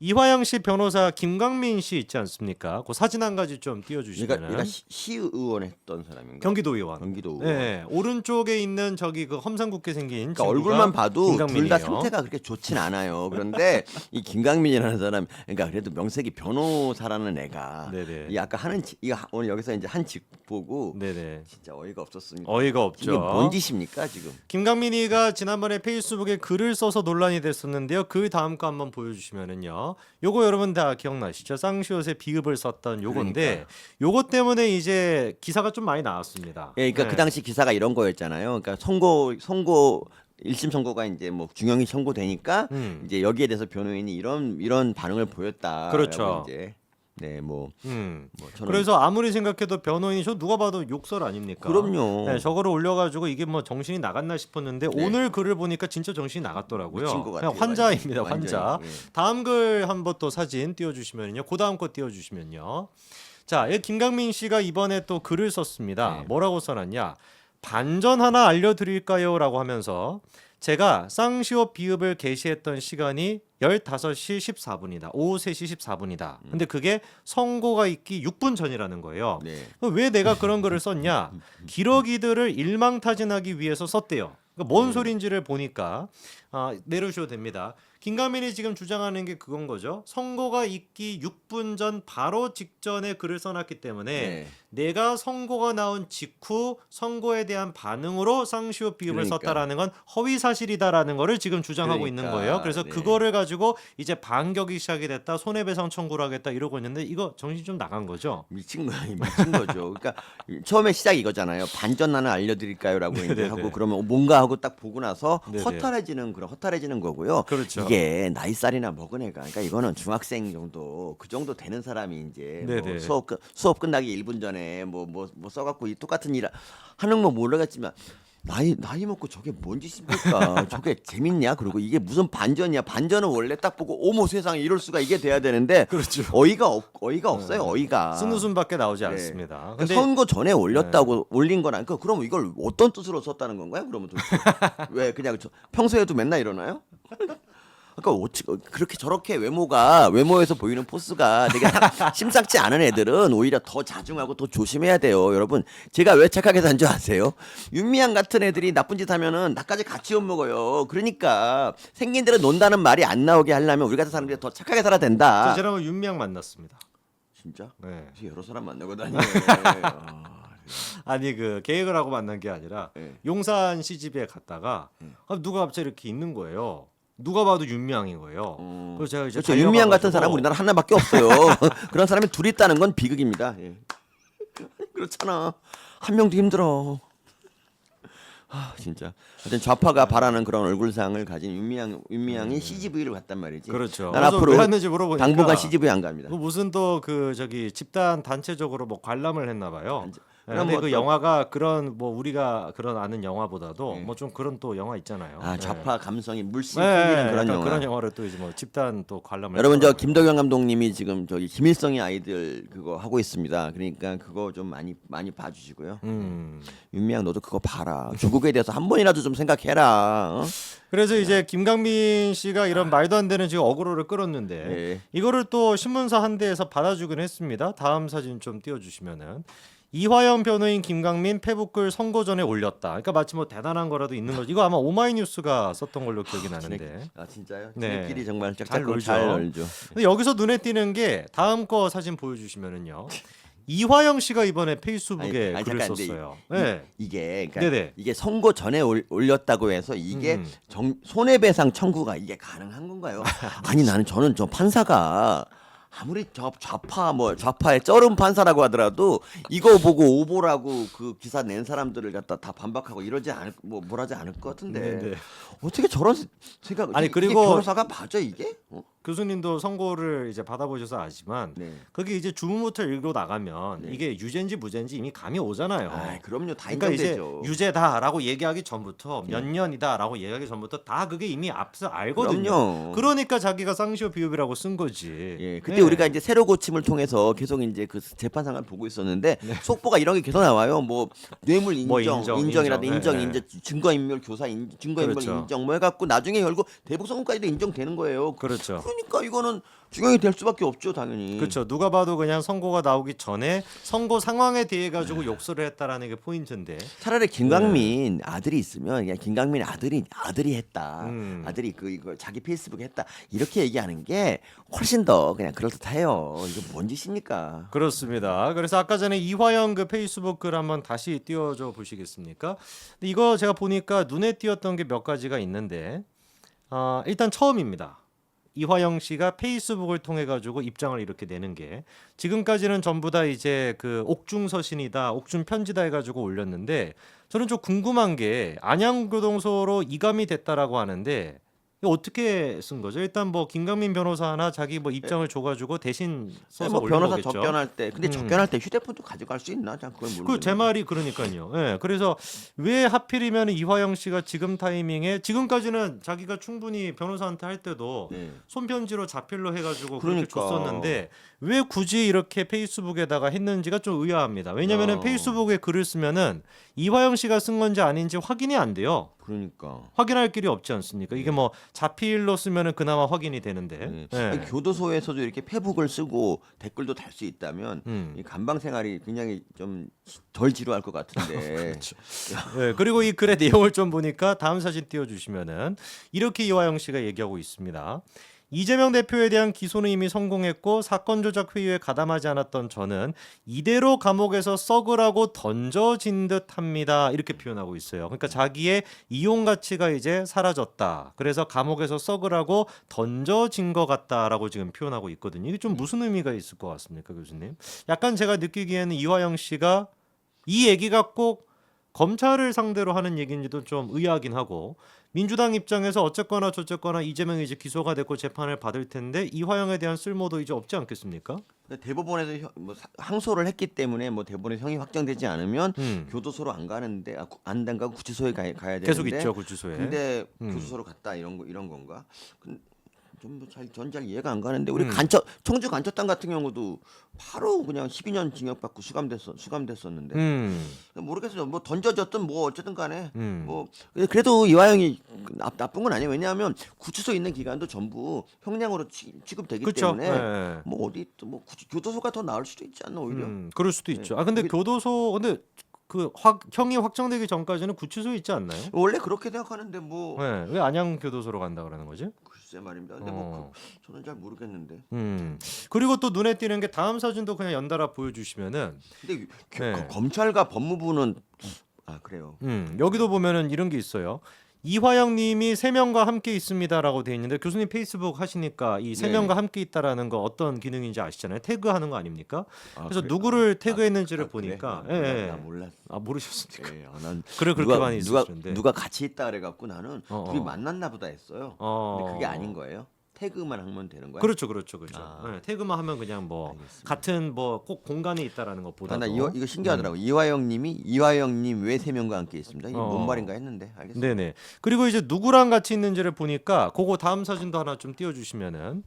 이화영 씨 변호사 김광민 씨 있지 않습니까? 그 사진 한 가지 좀 얘가 띄워주시면은. 시의원 했던 사람인가? 경기도 의원. 경기도 의원. 네, 오른쪽에 있는 저기 그 험상궂게 생긴 그러니까 친구가 얼굴만 봐도 둘 다 김광민이에요. 상태가 그렇게 좋진 않아요. 그런데 이 김광민이라는 사람, 그러니까 그래도 명색이 변호사라는 애가 네네. 이 아까 오늘 여기서 이제 한 집 보고 네네. 진짜 어이가 없었습니다. 어이가 없죠. 이게 뭔 짓입니까 지금? 김광민이가 지난번에 페이스북에 글을 써서 논란이 됐었는데요. 그 다음 거 한번 보여주시면은요. 요거 여러분 다 기억나시죠? 쌍시옷에 비읍을 썼던 요건데 그러니까요. 요거 때문에 이제 기사가 좀 많이 나왔습니다. 예, 그러니까 네. 그 당시 기사가 이런 거였잖아요. 그러니까 선고 1심 선고가 이제 뭐 중형이 선고되니까 이제 여기에 대해서 변호인이 이런 반응을 보였다. 그렇죠. 이제 네, 뭐 저는 그래서 아무리 생각해도 변호인이 저 누가 봐도 욕설 아닙니까? 그럼요. 네, 저거를 올려가지고 이게 뭐 정신이 나갔나 싶었는데 네. 오늘 글을 보니까 진짜 정신이 나갔더라고요. 미친 것 그냥 같아요, 환자입니다, 완전히. 환자. 예. 다음 글 한번 또 사진 띄워주시면요. 그 다음 거 띄워주시면요. 자, 이 김강민 씨가 이번에 또 글을 썼습니다. 네. 뭐라고 써놨냐? 반전 하나 알려드릴까요?라고 하면서 제가 쌍시옷 비읍을 게시했던 시간이 15시 14분이다. 오후 3시 14분이다. 근데 그게 선고가 있기 6분 전이라는 거예요. 네. 왜 내가 그런 글을 썼냐? 기러기들을 일망타진하기 위해서 썼대요. 그러니까 뭔 소린지를 보니까 내려주셔도 됩니다. 김가민이 지금 주장하는 게 그건 거죠. 선고가 있기 6분 전 바로 직전에 글을 써놨기 때문에 네. 내가 선고가 나온 직후 선고에 대한 반응으로 쌍시옷 비읍을 그러니까. 썼다라는 건 허위 사실이다라는 거를 지금 주장하고 있는 그러니까. 거예요. 그래서 네. 그거를 가지고 이제 반격이 시작이 됐다. 손해배상 청구를 하겠다 이러고 있는데 이거 정신 좀 나간 거죠. 미친 거죠. 그러니까 처음에 시작이 이거잖아요. 반전 하나 알려드릴까요라고 이제 네네네. 하고 그러면 뭔가 하고 딱 보고 나서 네네. 허탈해지는 거고요. 그렇죠. 이게 나이살이나 먹은 애가, 그러니까 이거는 중학생 정도 그 정도 되는 사람이 이제 뭐 네네. 수업 끝나기 1분 전에 뭐 써갖고 이 똑같은 일 하는 거 모르겠지만. 나이 먹고 저게 뭔 짓입니까? 저게 재밌냐? 그리고 이게 무슨 반전이야? 반전은 원래 딱 보고 어머 세상에 이럴 수가 이게 돼야 되는데 그렇죠. 어이가 없어요. 어이가. 쓴 웃음밖에 나오지 네. 않습니다. 그 선거 전에 올린 거라니까. 그럼 이걸 어떤 뜻으로 썼다는 건가요? 그러면 도대체 왜 그냥 평소에도 맨날 이러나요? 그러니까 그렇게 저렇게 외모에서 보이는 포스가 되게 심상치 않은 애들은 오히려 더 자중하고 더 조심해야 돼요. 여러분, 제가 왜 착하게 산 줄 아세요? 윤미향 같은 애들이 나쁜 짓 하면은 나까지 같이 엿먹어요. 그러니까 생긴 대로 논다는 말이 안 나오게 하려면 우리 같은 사람들이 더 착하게 살아야 된다. 지난번 윤미향 만났습니다. 진짜? 네. 여러 사람 만나고 다니네. 아니 그 계획을 하고 만난 게 아니라 네. 용산 CGV에 갔다가 누가 갑자기 이렇게 있는 거예요. 누가 봐도 윤미향인 거예요. 그래서 제가 이제 그렇죠. 윤미향 같은 달려가가지고 사람 우리나라 하나밖에 없어요. 그런 사람이 둘 있다는 건 비극입니다. 예. 그렇잖아. 한 명도 힘들어. 진짜. 하여튼 좌파가 바라는 그런 얼굴상을 가진 윤미향이 CGV를 갔단 말이지. 그렇죠. 난 그래서 앞으로 왜 했는지 물어보니까 당분간 CGV 안 갑니다. 그 무슨 또 그 저기 집단 단체적으로 뭐 관람을 했나 봐요. 그럼 근데 뭐 그 또- 영화가 그런 뭐 우리가 그런 아는 영화보다도 네. 뭐 좀 그런 또 영화 있잖아요. 좌파 감성이 물씬 네. 풀리는 그런 약간 영화. 그런 영화를 또 이제 뭐 집단 또 관람을 여러분 저 했더라고요. 김덕영 감독님이 지금 저기 김일성의 아이들 그거 하고 있습니다. 그러니까 그거 좀 많이 봐주시고요. 윤미향 너도 그거 봐라. 조국에 대해서 한 번이라도 좀 생각해라. 어? 그래서 이제 김강민 씨가 이런 말도 안 되는 지금 어그로를 끌었는데 네. 이거를 또 신문사 한 대에서 받아주긴 했습니다. 다음 사진 좀 띄워주시면은 이화영 변호인 김강민 페북글 선고 전에 올렸다. 그러니까 마치 뭐 대단한 거라도 있는 거죠. 이거 아마 오마이뉴스가 썼던 걸로 기억이 나는데. 진짜요? 네. 지네끼리 정말 잘 짝짝꿍 놀죠. 잘 놀죠. 근데 여기서 눈에 띄는 게 다음 거 사진 보여주시면은요. 이화영 씨가 이번에 페이스북에 글을 잠깐, 근데 썼어요. 네. 이게 그러니까 네네. 이게 선고 전에 올렸다고 해서 이게 손해배상 청구가 이게 가능한 건가요? 아니 저는 저 판사가 아무리 좌파의 쩌름 판사라고 하더라도 이거 보고 오보라고 그 기사 낸 사람들을 갖다 다 반박하고 이러지 않을 뭐라지 않을 것 같은데 네네. 어떻게 저런 생각? 아니, 이게 그리고 변호사가 맞아 이게? 교수님도 선고를 이제 받아보셔서 아시지만 네. 그게 이제 주문부터 읽고 나가면 이게 유죄인지 무죄인지 이미 감이 오잖아요. 그럼요, 다 그러니까 이제 인정되죠. 유죄다라고 얘기하기 전부터 몇 년이다라고 얘기하기 전부터 다 그게 이미 앞서 알거든요. 그럼요. 그러니까 자기가 쌍시오 비읍이라고 쓴 거지. 예, 그때 네. 우리가 이제 새로 고침을 통해서 계속 이제 그 재판상을 보고 있었는데 속보가 이런 게 계속 나와요. 뭐 뇌물 뭐 인정이라도 인정. 증거인멸 교사 증거인멸 그렇죠. 인정 뭐 해갖고 나중에 결국 대북 선고까지도 인정되는 거예요. 그렇죠. 그러니까 이거는 중형이 될 수밖에 없죠, 당연히. 그렇죠. 누가 봐도 그냥 선고가 나오기 전에 선고 상황에 대해 가지고 욕설을 했다라는 게 포인트인데. 차라리 김강민 아들이 있으면 그냥 김강민 아들이 했다. 음. 아들이 이거 자기 페이스북에 했다. 이렇게 얘기하는 게 훨씬 더 그냥 그럴듯해요. 이거 뭔 짓입니까? 그렇습니다. 그래서 아까 전에 이화영 그 페이스북 글 한번 다시 띄워줘 보시겠습니까? 근데 이거 제가 보니까 눈에 띄었던 게 몇 가지가 있는데 일단 처음입니다. 이화영 씨가 페이스북을 통해 가지고 입장을 이렇게 내는 게 지금까지는 전부 다 이제 그 옥중 서신이다, 옥중 편지다 해가지고 올렸는데 저는 좀 궁금한 게 안양교동소로 이감이 됐다라고 하는데 이거 어떻게 쓴 거죠? 일단 뭐 김강민 변호사나 자기 뭐 입장을 줘가지고 대신 써서 뭐 올린 변호사 거겠죠. 접견할 때, 근데 음. 접견할 때 휴대폰도 가져갈 수 있나? 난 그걸 모르겠네. 그 제 말이 그러니까요. 예. 그래서 왜 하필이면 이화영 씨가 지금 타이밍에 지금까지는 자기가 충분히 변호사한테 할 때도 네. 손편지로 자필로 해가지고 그렇게 그러니까. 줬었는데 왜 굳이 이렇게 페이스북에다가 했는지가 좀 의아합니다. 왜냐면은 어. 페이스북에 글을 쓰면은 이화영 씨가 쓴 건지 아닌지 확인이 안 돼요. 그러니까. 확인할 길이 없지 않습니까? 이게 뭐 자필로 쓰면은 그나마 확인이 되는데. 네. 예. 아니, 교도소에서도 이렇게 페북을 쓰고 댓글도 달 수 있다면 이 감방 생활이 굉장히 좀 덜 지루할 것 같은데. 그렇죠. 예, 그리고 이 글의 내용을 좀 보니까 다음 사진 띄워주시면은 이렇게 이화영 씨가 얘기하고 있습니다. 이재명 대표에 대한 기소는 이미 성공했고 사건 조작 회유에 가담하지 않았던 저는 이대로 감옥에서 썩으라고 던져진 듯합니다. 이렇게 표현하고 있어요. 그러니까 자기의 이용 가치가 이제 사라졌다. 그래서 감옥에서 썩으라고 던져진 것 같다라고 지금 표현하고 있거든요. 이게 좀 무슨 의미가 있을 것 같습니까, 교수님? 약간 제가 느끼기에는 이화영 씨가 이 얘기가 꼭 검찰을 상대로 하는 얘기인지도 좀 의아하긴 하고 민주당 입장에서 어쨌거나 저쨌거나 이재명이 이제 기소가 됐고 재판을 받을 텐데 이화영에 대한 쓸모도 이제 없지 않겠습니까? 근데 대법원에서 항소를 했기 때문에 뭐 대법원의 형이 확정되지 않으면 음. 교도소로 안 가는데 안 가고 구치소에 가야 되는데 계속 있죠 구치소에. 근데 음. 교도소로 갔다 이런 건가? 전 잘 이해가 안 가는데 우리 음. 청주 간첩단 같은 경우도 바로 그냥 12년 징역 받고 수감됐었는데 모르겠어요. 뭐 던져졌든 뭐 어쨌든 간에 뭐 그래도 이화영이 나쁜 건 아니에요. 왜냐하면 구치소 있는 기간도 전부 형량으로 취급되기 그렇죠. 때문에 예. 뭐 어디 뭐 교도소가 더 나을 수도 있지 않나 오히려. 그럴 수도 있죠. 아 근데 그게- 교도소 근데 형이 확정되기 전까지는 구치소에 있지 않나요? 원래 그렇게 생각하는데 뭐 네. 왜 안양 교도소로 간다 그러는 거지? 글쎄 말입니다. 근데 저는 잘 모르겠는데. 그리고 또 눈에 띄는 게 다음 사진도 그냥 연달아 보여주시면은 근데 네. 검찰과 법무부는 그래요. 여기도 보면은 이런 게 있어요. 이화영 님이 3명과 함께 있습니다라고 돼 있는데 교수님 페이스북 하시니까 이 3명과 네네. 함께 있다라는 거 어떤 기능인지 아시잖아요. 태그하는 거 아닙니까? 그래서 그래? 누구를 태그했는지를 그래? 보니까 나 몰랐어. 모르셨습니까? 난 그래 그렇게 많이 있으시는데. 누가 같이 있다 그래갖고 나는 어, 둘이 어. 만났나 보다 했어요. 어. 근데 그게 아닌 거예요? 태그만 하면 되는 거야? 그렇죠. 아. 네, 태그만 하면 그냥 뭐 알겠습니다. 같은 뭐 꼭 공간에 있다라는 것보다도. 나 이거 신기하더라고. 이화영님 왜 3명과 함께 있습니다. 이게 뭔 말인가 했는데 알겠습니다. 네네. 그리고 이제 누구랑 같이 있는지를 보니까 그거 다음 사진도 하나 좀 띄워주시면은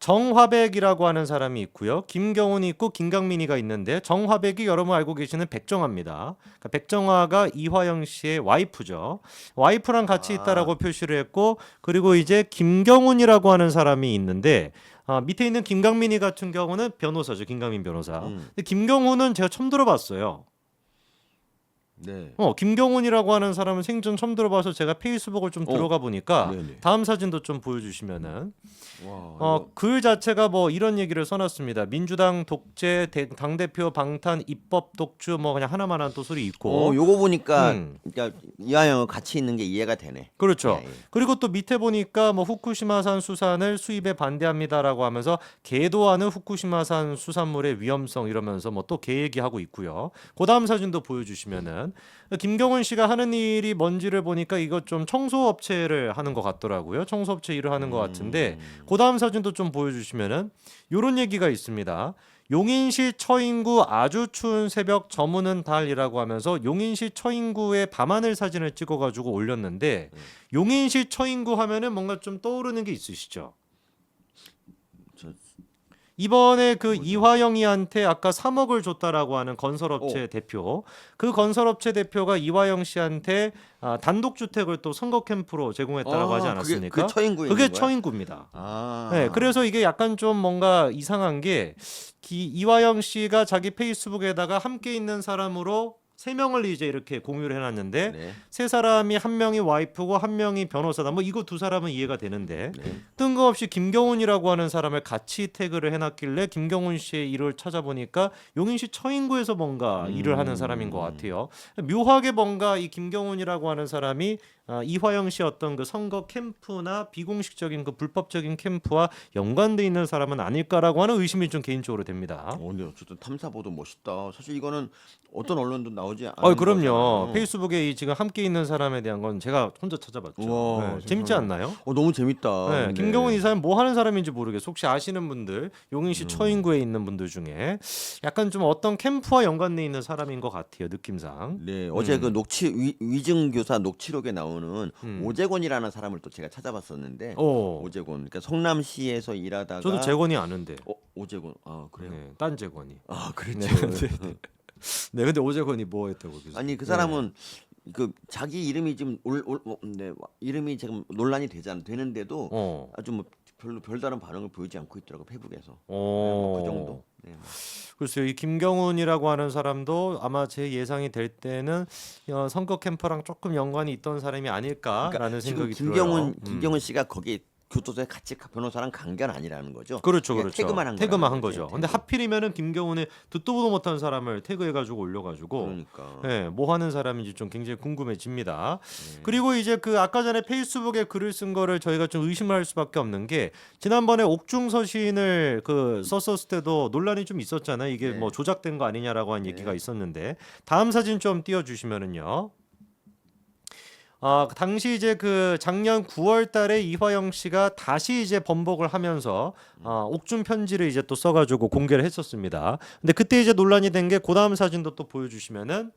정화백이라고 하는 사람이 있고요. 김경훈이 있고 김강민이가 있는데 정화백이 여러분 알고 계시는 백정화입니다. 그러니까 백정화가 이화영 씨의 와이프죠. 와이프랑 같이 있다라고 표시를 했고 그리고 이제 김경훈이라고 하는 사람이 있는데 밑에 있는 김강민이 같은 경우는 변호사죠. 김강민 변호사. 근데 김경훈은 제가 처음 들어봤어요. 네. 김경훈이라고 하는 사람은 생전 처음 들어봐서 제가 페이스북을 좀 들어가 보니까 네네. 다음 사진도 좀 보여주시면은 와, 글 자체가 뭐 이런 얘기를 써놨습니다. 민주당 독재 당 대표 방탄 입법 독주 뭐 그냥 하나만한 또 소리 있고. 요거 보니까 음. 그러니까 이화영 같이 있는 게 이해가 되네. 그렇죠. 예, 예. 그리고 또 밑에 보니까 뭐 후쿠시마산 수산을 수입에 반대합니다라고 하면서 계도하는 후쿠시마산 수산물의 위험성 이러면서 뭐 또 개 얘기하고 있고요. 그 다음 사진도 보여주시면은 김경훈 씨가 하는 일이 뭔지를 보니까 이거 좀 청소업체를 하는 것 같더라고요. 청소업체 일을 하는 것 같은데 그 다음 사진도 좀 보여주시면은 이런 얘기가 있습니다. 용인시 처인구 아주 추운 새벽 저무는 달이라고 하면서 용인시 처인구의 밤하늘 사진을 찍어가지고 올렸는데 용인시 처인구 하면은 뭔가 좀 떠오르는 게 있으시죠? 이번에 그 이화영이한테 아까 3억을 줬다라고 하는 건설업체 대표, 그 건설업체 대표가 이화영 씨한테 단독 주택을 또 선거 캠프로 제공했다라고 하지 않았습니까? 그게 처인구인 그게 거야? 처인구입니다. 아. 네, 그래서 이게 약간 좀 뭔가 이상한 게 이화영 씨가 자기 페이스북에다가 함께 있는 사람으로 3명을 이제 이렇게 공유를 해놨는데 네. 세 사람이 한 명이 와이프고 한 명이 변호사다. 뭐 이거 두 사람은 이해가 되는데 네. 뜬금없이 김경훈이라고 하는 사람을 같이 태그를 해놨길래 김경훈 씨의 일을 찾아보니까 용인시 처인구에서 뭔가 일을 하는 사람인 것 같아요. 묘하게 뭔가 이 김경훈이라고 하는 사람이 이화영 씨 어떤 그 선거 캠프나 비공식적인 그 불법적인 캠프와 연관돼 있는 사람은 아닐까라고 하는 의심이 좀 개인적으로 됩니다. 근데 어쨌든 탐사 보도 멋있다. 사실 이거는 어떤 언론도 나오지 않는 그럼요. 거잖아요. 페이스북에 이 지금 함께 있는 사람에 대한 건 제가 혼자 찾아봤죠. 우와, 네, 재밌지 세상에. 않나요? 너무 재밌다. 네, 근데. 김경훈 이 사람 뭐 하는 사람인지 모르겠어요. 혹시 아시는 분들, 용인시 처인구에 있는 분들 중에 약간 좀 어떤 캠프와 연관돼 있는 사람인 것 같아요. 느낌상. 네, 어제 그 위증 교사 녹취록에 나오는 오재권이라는 사람을 또 제가 찾아봤었는데 오재권, 그러니까 성남시에서 일하다가 저도 재건이 아는데. 오재권, 그래요? 네, 딴 재건이. 그랬죠. 네, 근데 오재건이 뭐 했다고 그러세요? 아니 그 사람은 그 자기 이름이 지금 이름이 지금 논란이 되는데도 아주 뭐 별로 별다른 반응을 보이지 않고 있더라고 페북에서. 그 정도. 네. 글쎄요, 이 김경훈이라고 하는 사람도 아마 제 예상이 될 때는 선거 캠프랑 조금 연관이 있던 사람이 아닐까라는 생각이 들어요. 김경훈 씨가 거기 교도소에 같이 변호사랑 관계는 아니라는 거죠. 그렇죠, 그러니까 그렇죠. 태그만 한 거죠. 근데 하필이면은 김경훈의 듣도 보도 못한 사람을 태그해가지고 올려가지고, 그러니까. 네, 뭐 하는 사람인지 좀 굉장히 궁금해집니다. 그리고 이제 그 아까 전에 페이스북에 글을 쓴 거를 저희가 좀 의심할 수밖에 없는 게 지난번에 옥중서 시인을 그 썼었을 때도 논란이 좀 있었잖아요. 이게 뭐 조작된 거 아니냐라고 한 얘기가 있었는데 다음 사진 좀 띄워주시면은요. 당시 이제 그 작년 9월 달에 이화영 씨가 다시 이제 번복을 하면서 옥중 편지를 이제 또 써가지고 공개를 했었습니다. 근데 그때 이제 논란이 된 게 그 다음 사진도 또 보여주시면은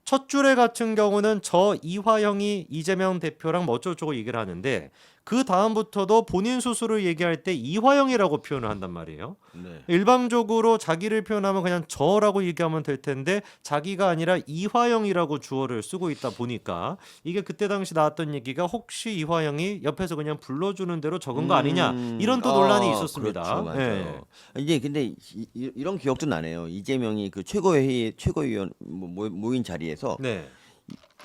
첫 줄에 같은 경우는 저 이화영이 이재명 대표랑 뭐 어쩌고저쩌고 얘기를 하는데 그 다음부터도 본인 스스로 얘기할 때 이화영이라고 표현을 한단 말이에요. 네. 일방적으로 자기를 표현하면 그냥 저라고 얘기하면 될 텐데 자기가 아니라 이화영이라고 주어를 쓰고 있다 보니까 이게 그때 당시 나왔던 얘기가 혹시 이화영이 옆에서 그냥 불러주는 대로 적은 거 아니냐 이런 또 논란이 있었습니다. 그렇죠, 맞아요. 이제 근데 이런 기억도 나네요. 이재명이 그 최고위원 모인 자리에서 네.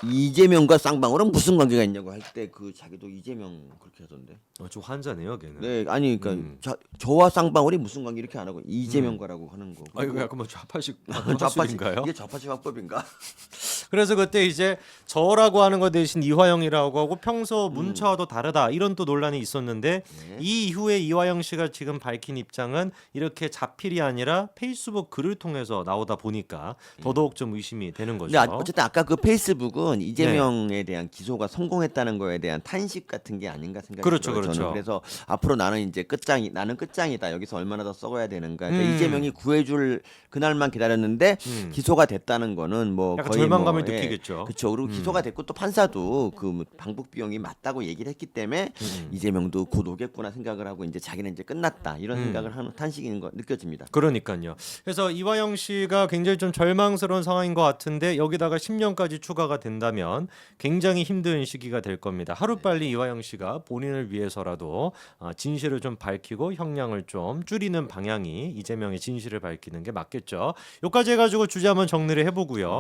이재명과 쌍방울은 무슨 관계가 있냐고 할 때 그 자기도 이재명 그렇게 하던데. 좀 환자네요, 걔는. 네, 아니 그러니까 저와 쌍방울이 무슨 관계 이렇게 안 하고 이재명과라고 하는 거. 이거 약간 뭐 좌파식 좌파식 화술인가요? 이게 좌파식 화법인가? 그래서 그때 이제 저라고 하는 거 대신 이화영이라고 하고 평소 문자와도 다르다 이런 또 논란이 있었는데 이 이후에 이화영 씨가 지금 밝힌 입장은 이렇게 자필이 아니라 페이스북 글을 통해서 나오다 보니까 더더욱 좀 의심이 되는 거죠. 근데 어쨌든 아까 그 페이스북은 이재명에 대한 기소가 성공했다는 거에 대한 탄식 같은 게 아닌가 생각이 그렇죠, 들어요. 그렇죠. 저는 그래서 앞으로 나는 이제 나는 끝장이다. 여기서 얼마나 더 썩어야 되는가. 그러니까 이재명이 구해줄 그날만 기다렸는데 기소가 됐다는 거는 뭐 약간 거의 절망감을 느끼겠죠. 그렇죠. 그리고 기소가 됐고 또 판사도 그 방북 비용이 맞다고 얘기를 했기 때문에 이재명도 곧 오겠구나 생각을 하고 이제 자기는 이제 끝났다 이런 생각을 하는 탄식인 거 느껴집니다. 그러니까요. 그래서 이화영 씨가 굉장히 좀 절망스러운 상황인 것 같은데 여기다가 10년까지 추가가 된다면 굉장히 힘든 시기가 될 겁니다. 하루빨리 이화영 씨가 본인을 위해서라도 진실을 좀 밝히고 형량을 좀 줄이는 방향이 이재명의 진실을 밝히는 게 맞겠죠. 여기까지 해가지고 주제 한번 정리를 해보고요.